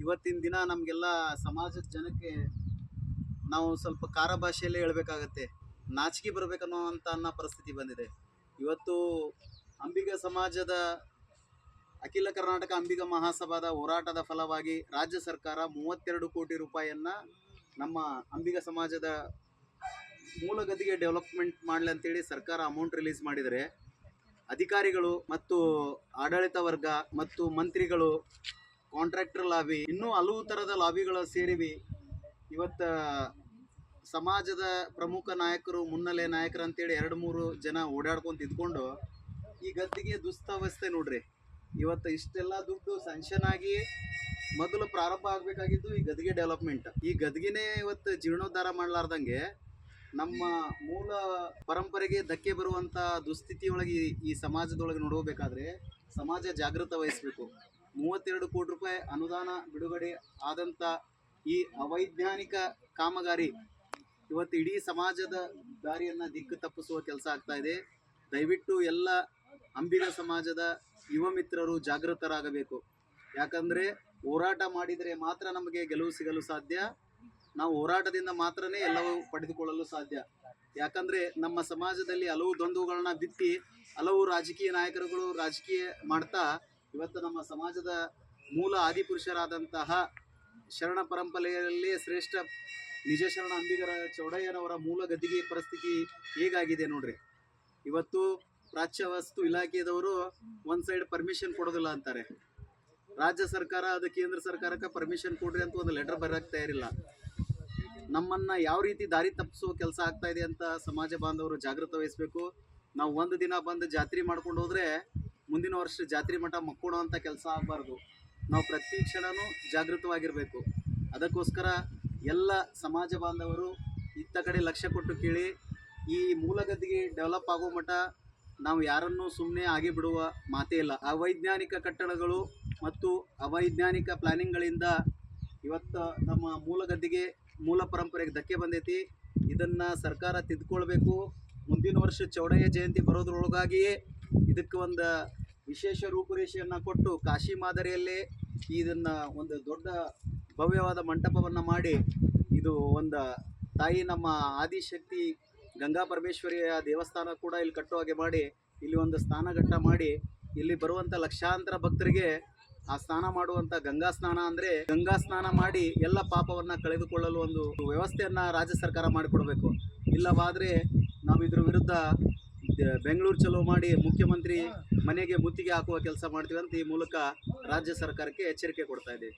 ಇವತ್ತಿನ ದಿನ ನಮಗೆಲ್ಲ ಸಮಾಜದ ಜನಕ್ಕೆ ನಾವು ಸ್ವಲ್ಪ ಕಾರ ಭಾಷೆಯಲ್ಲೇ ಹೇಳ್ಬೇಕಾಗತ್ತೆ. ನಾಚಿಕೆ ಅನ್ನೋ ಪರಿಸ್ಥಿತಿ ಬಂದಿದೆ. ಇವತ್ತು ಅಂಬಿಗ ಸಮಾಜದ ಅಖಿಲ ಕರ್ನಾಟಕ ಅಂಬಿಗ ಮಹಾಸಭಾದ ಹೋರಾಟದ ಫಲವಾಗಿ ರಾಜ್ಯ ಸರ್ಕಾರ 32 ಕೋಟಿ ರೂಪಾಯಿಯನ್ನ ನಮ್ಮ ಅಂಬಿಗ ಸಮಾಜದ ಮೂಲಗದ್ದಿಗೆ ಡೆವಲಪ್ಮೆಂಟ್ ಮಾಡಲಿ ಅಂತೇಳಿ ಸರ್ಕಾರ ಅಮೌಂಟ್ ರಿಲೀಸ್ ಮಾಡಿದರೆ, ಅಧಿಕಾರಿಗಳು ಮತ್ತು ಆಡಳಿತ ವರ್ಗ ಮತ್ತು ಮಂತ್ರಿಗಳು, ಕಾಂಟ್ರಾಕ್ಟರ್ ಲಾಬಿ, ಇನ್ನೂ ಹಲವು ಥರದ ಲಾಬಿಗಳು ಸೇರಿವಿ ಇವತ್ತು ಸಮಾಜದ ಪ್ರಮುಖ ನಾಯಕರು, ಮುನ್ನೆಲೆ ನಾಯಕರು ಅಂತೇಳಿ 2-3 ಜನ ಓಡಾಡ್ಕೊಂಡು ಇದ್ಕೊಂಡು ಈ ಗದ್ದಿಗೆ ದುಸ್ತವಸ್ಥೆ ನೋಡ್ರಿ. ಇವತ್ತು ಇಷ್ಟೆಲ್ಲ ದುಡ್ಡು ಸ್ಯಾಂಕ್ಷನ್ ಆಗಿ ಮೊದಲು ಪ್ರಾರಂಭ ಆಗಬೇಕಾಗಿದ್ದು ಈ ಗದ್ದಿಗೆ ಡೆವಲಪ್ಮೆಂಟ್. ಈ ಗದ್ದಿಗೆನೇ ಇವತ್ತು ಜೀರ್ಣೋದ್ಧಾರ ಮಾಡಲಾರ್ದಂಗೆ ನಮ್ಮ ಮೂಲ ಪರಂಪರೆಗೆ ಧಕ್ಕೆ ಬರುವಂಥ ದುಸ್ಥಿತಿಯೊಳಗೆ ಈ ಸಮಾಜದೊಳಗೆ ನೋಡಬೇಕಾದ್ರೆ ಸಮಾಜ ಜಾಗೃತ ವಹಿಸಬೇಕು. 32 ಕೋಟಿ ರೂಪಾಯಿ ಅನುದಾನ ಬಿಡುಗಡೆ ಆದಂಥ ಈ ಅವೈಜ್ಞಾನಿಕ ಕಾಮಗಾರಿ ಇವತ್ತು ಇಡೀ ಸಮಾಜದ ದಾರಿಯನ್ನು ದಿಕ್ಕು ತಪ್ಪಿಸುವ ಕೆಲಸ ಆಗ್ತಾ ಇದೆ. ದಯವಿಟ್ಟು ಎಲ್ಲ ಅಂಬಿಗ ಸಮಾಜದ ಯುವ ಮಿತ್ರರು ಜಾಗೃತರಾಗಬೇಕು. ಯಾಕಂದರೆ ಹೋರಾಟ ಮಾಡಿದರೆ ಮಾತ್ರ ನಮಗೆ ಗೆಲುವು ಸಿಗಲು ಸಾಧ್ಯ. ನಾವು ಹೋರಾಟದಿಂದ ಮಾತ್ರನೇ ಎಲ್ಲವೂ ಪಡೆದುಕೊಳ್ಳಲು ಸಾಧ್ಯ. ಯಾಕಂದರೆ ನಮ್ಮ ಸಮಾಜದಲ್ಲಿ ಹಲವು ದ್ವಂದ್ವಗಳನ್ನ ಬಿತ್ತಿ ಹಲವು ರಾಜಕೀಯ ನಾಯಕರುಗಳು ರಾಜಕೀಯ ಮಾಡ್ತಾ ಇವತ್ತು ನಮ್ಮ ಸಮಾಜದ ಮೂಲ ಆದಿಪುರುಷರಾದಂತಹ ಶರಣ ಪರಂಪರೆಯಲ್ಲಿ ಶ್ರೇಷ್ಠ ನಿಜ ಶರಣ ಅಂಬಿಗರ ಚೌಡಯ್ಯನವರ ಮೂಲ ಗದ್ದಿಗೆ ಪರಿಸ್ಥಿತಿ ಹೇಗಾಗಿದೆ ನೋಡ್ರಿ. ಇವತ್ತು ಪ್ರಾಚ್ಯ ವಸ್ತು ಇಲಾಖೆದವರು ಒಂದು ಸೈಡ್ ಪರ್ಮಿಷನ್ ಕೊಡೋದಿಲ್ಲ ಅಂತಾರೆ. ರಾಜ್ಯ ಸರ್ಕಾರ ಅದು ಕೇಂದ್ರ ಸರ್ಕಾರಕ್ಕೆ ಪರ್ಮಿಷನ್ ಕೊಡ್ರಿ ಅಂತ ಒಂದು ಲೆಟರ್ ಬರೋಕ್ಕೆ ತಯಾರಿಲ್ಲ. ನಮ್ಮನ್ನು ಯಾವ ರೀತಿ ದಾರಿ ತಪ್ಪಿಸುವ ಕೆಲಸ ಆಗ್ತಾ ಇದೆ ಅಂತ ಸಮಾಜ ಬಾಂಧವರು ಜಾಗೃತ ವಹಿಸಬೇಕು. ನಾವು ಒಂದು ದಿನ ಬಂದು ಜಾತ್ರೆ ಮಾಡ್ಕೊಂಡು ಹೋದರೆ ಮುಂದಿನ ವರ್ಷ ಜಾತ್ರೆ ಮಠ ಮಕ್ಕೊಡೋ ಅಂಥ ಕೆಲಸ ಆಗಬಾರ್ದು. ನಾವು ಪ್ರತಿ ಕ್ಷಣವೂ ಜಾಗೃತವಾಗಿರಬೇಕು. ಅದಕ್ಕೋಸ್ಕರ ಎಲ್ಲ ಸಮಾಜ ಬಾಂಧವರು ಇತ್ತ ಕಡೆ ಲಕ್ಷ್ಯ ಕೊಟ್ಟು ಕೇಳಿ. ಈ ಮೂಲಗದ್ದಿಗೆ ಡೆವಲಪ್ ಆಗೋ ಮಟ್ಟ ನಾವು ಯಾರನ್ನೂ ಸುಮ್ಮನೆ ಆಗಿ ಬಿಡುವ ಮಾತೇ ಇಲ್ಲ. ಅವೈಜ್ಞಾನಿಕ ಕಟ್ಟಡಗಳು ಮತ್ತು ಅವೈಜ್ಞಾನಿಕ ಪ್ಲಾನಿಂಗ್ಗಳಿಂದ ಇವತ್ತು ನಮ್ಮ ಮೂಲಗದ್ದಿಗೆ ಮೂಲ ಪರಂಪರೆಗೆ ಧಕ್ಕೆ ಬಂದೈತಿ. ಇದನ್ನು ಸರ್ಕಾರ ತಿದ್ದುಕೊಳ್ಬೇಕು. ಮುಂದಿನ ವರ್ಷ ಚೌಡಯ್ಯ ಜಯಂತಿ ಬರೋದ್ರೊಳಗಾಗಿಯೇ ಇದಕ್ಕೆ ಒಂದು ವಿಶೇಷ ರೂಪುರೇಷೆಯನ್ನು ಕೊಟ್ಟು ಕಾಶಿ ಮಾದರಿಯಲ್ಲೇ ಇದನ್ನು ಒಂದು ದೊಡ್ಡ ಭವ್ಯವಾದ ಮಂಟಪವನ್ನು ಮಾಡಿ, ಇದು ಒಂದು ತಾಯಿ ನಮ್ಮ ಆದಿಶಕ್ತಿ ಗಂಗಾ ಪರಮೇಶ್ವರಿಯ ದೇವಸ್ಥಾನ ಕೂಡ ಇಲ್ಲಿ ಕಟ್ಟುವ ಹಾಗೆ ಮಾಡಿ, ಇಲ್ಲಿ ಒಂದು ಸ್ನಾನಘಟ್ಟ ಮಾಡಿ, ಇಲ್ಲಿ ಬರುವಂಥ ಲಕ್ಷಾಂತರ ಭಕ್ತರಿಗೆ ಆ ಸ್ನಾನ ಮಾಡುವಂಥ ಗಂಗಾ ಸ್ನಾನ ಅಂದರೆ ಗಂಗಾ ಸ್ನಾನ ಮಾಡಿ ಎಲ್ಲ ಪಾಪವನ್ನು ಕಳೆದುಕೊಳ್ಳಲು ಒಂದು ವ್ಯವಸ್ಥೆಯನ್ನು ರಾಜ್ಯ ಸರ್ಕಾರ ಮಾಡಿಕೊಡ್ಬೇಕು. ಇಲ್ಲವಾದರೆ ನಾವು ಇದ್ರ ವಿರುದ್ಧ ಬೆಂಗಳೂರು ಚಲೋ ಮಾಡಿ ಮುಖ್ಯಮಂತ್ರಿ ಮನೆಗೆ ಮುತ್ತಿಗೆ ಹಾಕುವ ಕೆಲಸ ಮಾಡ್ತೀವಿ ಅಂತ ಈ ಮೂಲಕ ರಾಜ್ಯ ಸರ್ಕಾರಕ್ಕೆ ಎಚ್ಚರಿಕೆ ಕೊಡ್ತಾ ಇದ್ದೀವಿ.